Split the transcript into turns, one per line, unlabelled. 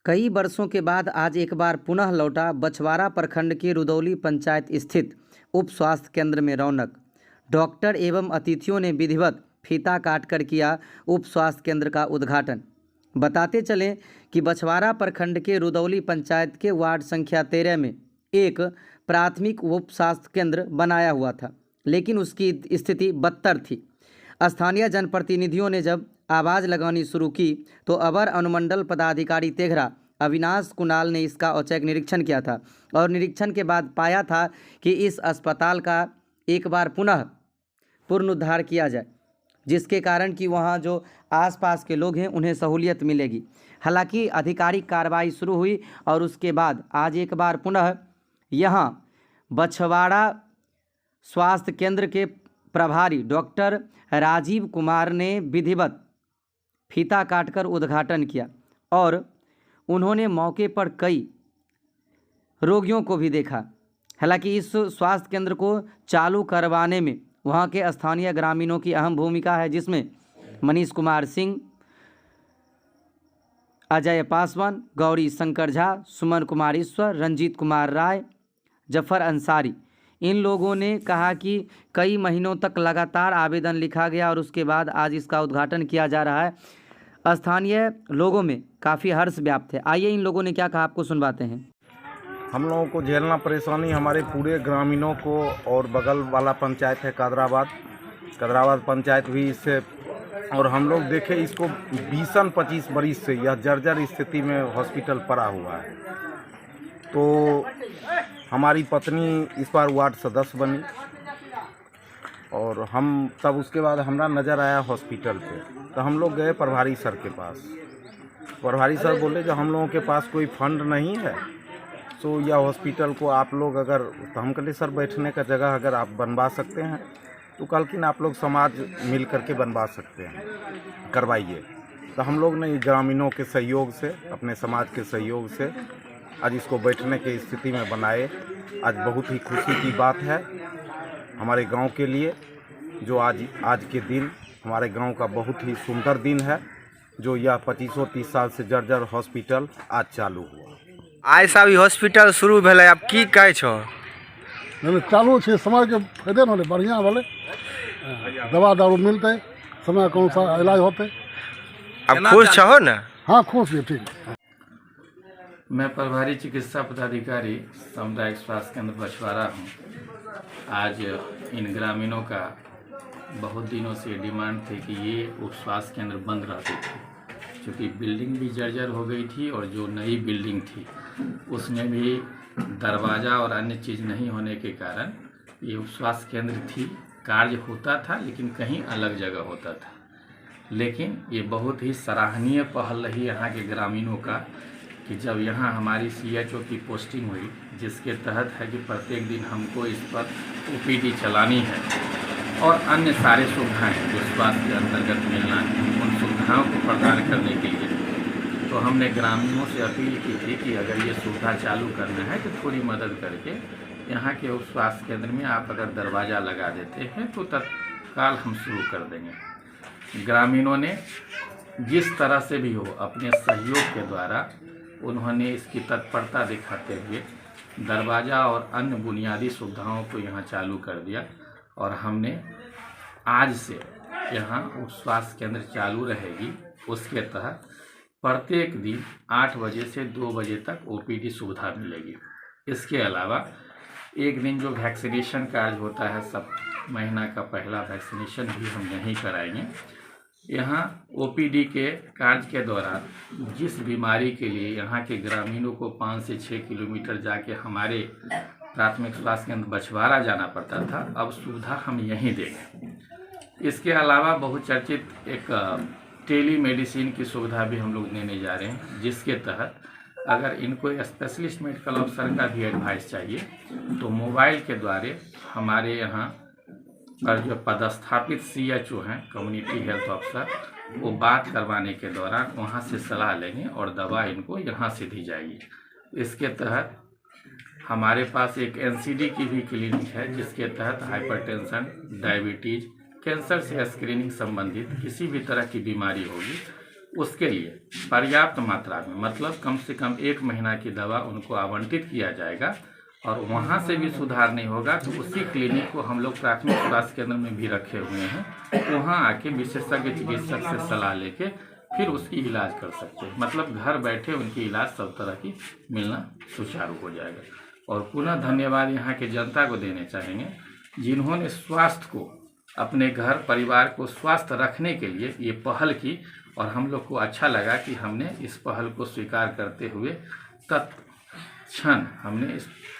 कई वर्षों के बाद आज एक बार पुनः लौटा बछवाड़ा प्रखंड के रुदौली पंचायत स्थित उप स्वास्थ्य केंद्र में रौनक। डॉक्टर एवं अतिथियों ने विधिवत फीता काटकर किया उप स्वास्थ्य केंद्र का उद्घाटन। बताते चलें कि बछवाड़ा प्रखंड के रुदौली पंचायत के वार्ड संख्या 13 में एक प्राथमिक उप स्वास्थ्य केंद्र बनाया हुआ था, लेकिन उसकी स्थिति बदतर थी। स्थानीय जनप्रतिनिधियों ने जब आवाज़ लगानी शुरू की तो अवर अनुमंडल पदाधिकारी तेघरा अविनाश कुणाल ने इसका औचक निरीक्षण किया था और निरीक्षण के बाद पाया था कि इस अस्पताल का एक बार पुनः पुनरुद्धार किया जाए, जिसके कारण कि वहाँ जो आसपास के लोग हैं उन्हें सहूलियत मिलेगी। हालांकि आधिकारिक कार्रवाई शुरू हुई और उसके बाद आज एक बार पुनः यहाँ बछवाड़ा स्वास्थ्य केंद्र के प्रभारी डॉक्टर राजीव कुमार ने विधिवत फीता काटकर उद्घाटन किया और उन्होंने मौके पर कई रोगियों को भी देखा। हालांकि इस स्वास्थ्य केंद्र को चालू करवाने में वहां के स्थानीय ग्रामीणों की अहम भूमिका है, जिसमें मनीष कुमार सिंह, अजय पासवान, गौरी शंकर झा, सुमन कुमार ईश्वर, रंजीत कुमार राय, जफर अंसारी। इन लोगों ने कहा कि कई महीनों तक लगातार आवेदन लिखा गया और उसके बाद आज इसका उद्घाटन किया जा रहा है। स्थानीय लोगों में काफ़ी हर्ष व्याप्त है। आइए इन लोगों ने क्या कहा आपको सुनवाते हैं।
हम लोगों को झेलना परेशानी हमारे पूरे ग्रामीणों को, और बगल वाला पंचायत है कदराबाद पंचायत भी इससे, और हम लोग देखे इसको 20-25 बरिस से यह जर्जर स्थिति में हॉस्पिटल पड़ा हुआ है। तो हमारी पत्नी इस बार वार्ड सदस्य बनी और हम तब उसके बाद हमारा नज़र आया हॉस्पिटल पे, तो हम लोग गए प्रभारी सर के पास। प्रभारी सर बोले जो हम लोगों के पास कोई फंड नहीं है, तो यह हॉस्पिटल को आप लोग अगर, तो हम कहले सर बैठने का जगह अगर आप बनवा सकते हैं, तो कल कि आप लोग समाज मिल करके बनवा सकते हैं, करवाइए। तो हम लोग ने ग्रामीणों के सहयोग से, अपने समाज के सहयोग से आज इसको बैठने की स्थिति में बनाए। आज बहुत ही खुशी की बात है हमारे गांव के लिए, जो आज के दिन हमारे गांव का बहुत ही सुंदर दिन है, जो यह 25-30 साल से जर्जर हॉस्पिटल आज चालू हुआ।
आइ साहब ई हॉस्पिटल शुरू भेलै, अब की कहै छो?
नहीं चालू है, समाज के फायदे न बढ़िया भले दवा दारू मिलते, समय के अनुसार इलाज होते।
अब खुश छहो ना?
हाँ खुश है, ठीक है।
मैं प्रभारी चिकित्सा पदाधिकारी सामुदायिक स्वास्थ्य केंद्र बछवाड़ा हूँ। आज इन ग्रामीणों का बहुत दिनों से डिमांड थी कि ये उप स्वास्थ्य केंद्र बंद रहते थे, क्योंकि बिल्डिंग भी जर्जर हो गई थी और जो नई बिल्डिंग थी उसमें भी दरवाज़ा और अन्य चीज़ नहीं होने के कारण ये उप स्वास्थ्य केंद्र थी, कार्य होता था लेकिन कहीं अलग जगह होता था। लेकिन ये बहुत ही सराहनीय पहल रही यहाँ के ग्रामीणों का कि जब यहाँ हमारी CHO की पोस्टिंग हुई, जिसके तहत है कि प्रत्येक दिन हमको इस पर OPD चलानी है और अन्य सारे सुविधाएं जो स्वास्थ्य के अंतर्गत मिलना है, उन सुविधाओं को प्रदान करने के लिए तो हमने ग्रामीणों से अपील की थी कि अगर ये सुविधा चालू करना है तो थोड़ी मदद करके यहाँ के उप स्वास्थ्य केंद्र में आप अगर दरवाज़ा लगा देते हैं तो तत्काल हम शुरू कर देंगे। ग्रामीणों ने जिस तरह से भी हो अपने सहयोग के द्वारा उन्होंने इसकी तत्परता दिखाते हुए दरवाज़ा और अन्य बुनियादी सुविधाओं को यहाँ चालू कर दिया और हमने आज से यहाँ उप स्वास्थ्य केंद्र चालू रहेगी। उसके तहत प्रत्येक दिन 8 बजे से 2 बजे तक OPD सुविधा मिलेगी। इसके अलावा एक दिन जो वैक्सीनेशन कार्य होता है, सब महीना का पहला वैक्सीनेशन भी हम यहीं कराएंगे। यहाँ OPD के कार्य के दौरान जिस बीमारी के लिए यहाँ के ग्रामीणों को 5 से 6 किलोमीटर जाके हमारे प्राथमिक स्वास्थ्य केंद्र बछवाड़ा जाना पड़ता था, अब सुविधा हम यहीं देंगे। इसके अलावा बहुचर्चित एक टेली मेडिसिन की सुविधा भी हम लोग देने जा रहे हैं, जिसके तहत अगर इनको स्पेशलिस्ट मेडिकल अफसर का भी एडवाइस चाहिए तो मोबाइल के द्वारा हमारे यहाँ पर जो पदस्थापित CHO हैं, कम्युनिटी हेल्थ ऑफिसर, वो बात करवाने के दौरान वहाँ से सलाह लेंगे और दवा इनको यहाँ से दी जाएगी। इसके तहत हमारे पास एक NCD की भी क्लिनिक है, जिसके तहत हाइपरटेंशन, डायबिटीज, कैंसर से स्क्रीनिंग संबंधित किसी भी तरह की बीमारी होगी उसके लिए पर्याप्त मात्रा में मतलब कम से कम 1 महीना की दवा उनको आवंटित किया जाएगा। और वहाँ से भी सुधार नहीं होगा तो उसी क्लिनिक को हम लोग प्राथमिक स्वास्थ्य केंद्र में भी रखे हुए हैं, वहाँ आके विशेषज्ञ चिकित्सक से सलाह लेके फिर उसकी इलाज कर सकते हैं। मतलब घर बैठे उनकी इलाज सब तरह की मिलना सुचारू हो जाएगा। और पुनः धन्यवाद यहाँ के जनता को देने चाहेंगे जिन्होंने स्वास्थ्य को, अपने घर परिवार को स्वस्थ रखने के लिए ये पहल की। और हम लोग को अच्छा लगा कि हमने इस पहल को स्वीकार करते हुए तत्क्षण हमने इस